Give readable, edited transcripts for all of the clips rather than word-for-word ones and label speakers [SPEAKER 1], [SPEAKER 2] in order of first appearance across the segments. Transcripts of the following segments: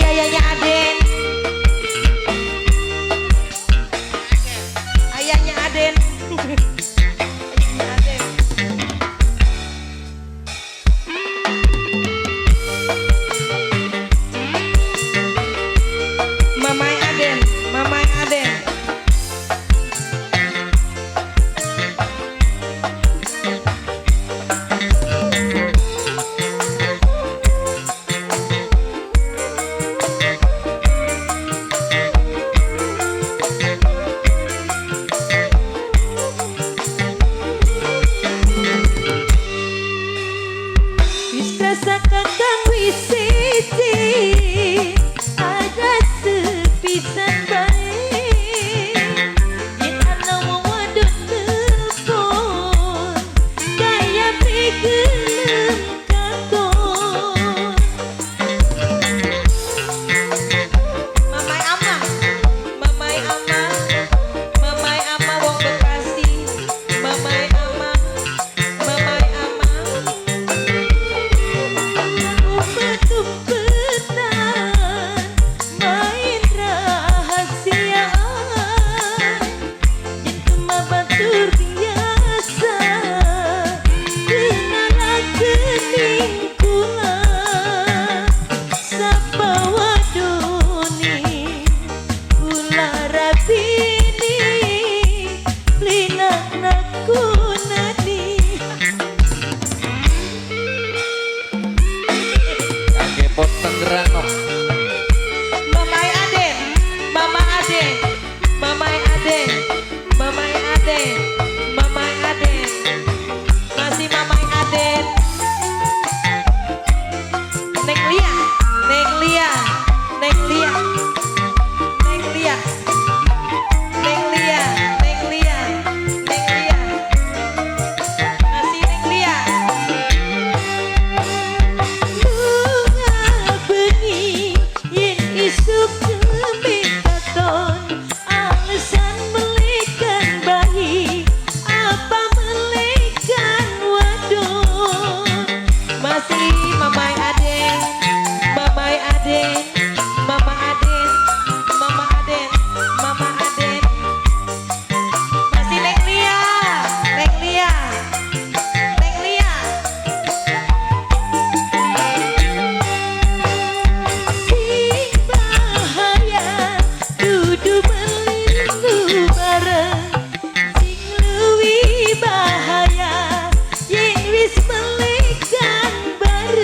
[SPEAKER 1] ayahnya Aden. Ayahnya Aden. Ayahnya Aden. Mamai Aden, Mamai Aden.
[SPEAKER 2] Rasakan kang wisiti ada sepisan baik yen ana wong wadon telepon kaya pigelem kakon
[SPEAKER 1] Mamai Ama, Mamai Ama, Mamai Ama wong Bekasi, Mamai Ama, Mamai Ama.
[SPEAKER 2] umpet-umpetan main rahasiaan yen kemabatur biasa kenalan kening kula sapa wadoni kula rabini linak nakunani
[SPEAKER 3] Kakek pot tenggeran no.
[SPEAKER 1] Mamai Aden, Mama Aden, Mamai Aden, Mamai Aden, Mamai Aden, masih Mamai Aden. Neng Lia, Neng Lia, Neng Lia, Neng Lia, Neng Lia, Neng Lia, Neng Lia, masih Neng Lia.
[SPEAKER 2] bunga bening yen isuk nembe katon alasan melekan bayi apa melekan wadon
[SPEAKER 1] Masih Mamai Aden, Mamai Aden, Mama Aden, Mama Aden, Mama Aden. Masih Neng Lia, Neng Lia, Neng Lia.
[SPEAKER 2] sing bahaya dudu melinggu bareng sing luwih bahaya yen wis melekan bareng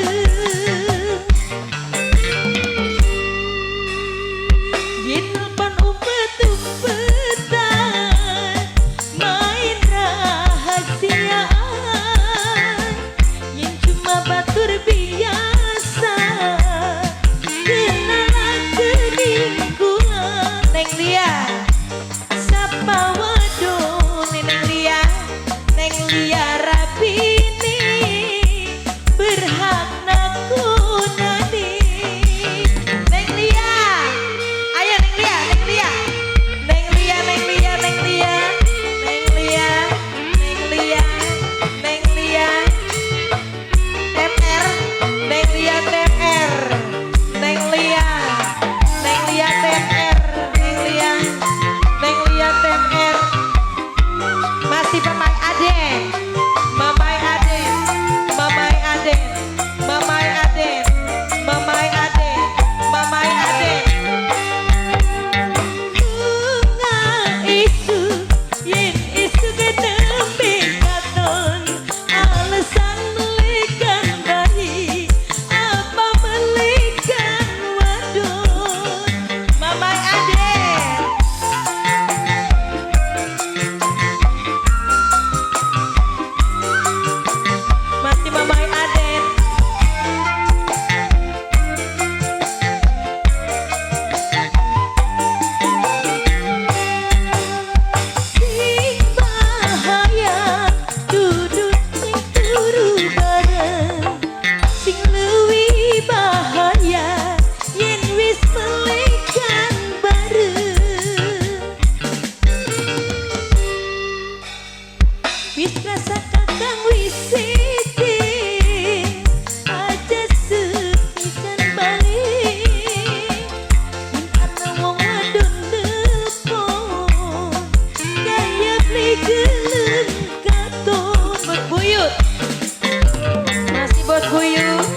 [SPEAKER 1] Buyut,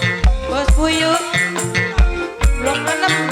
[SPEAKER 1] Bos Buyut, belum 6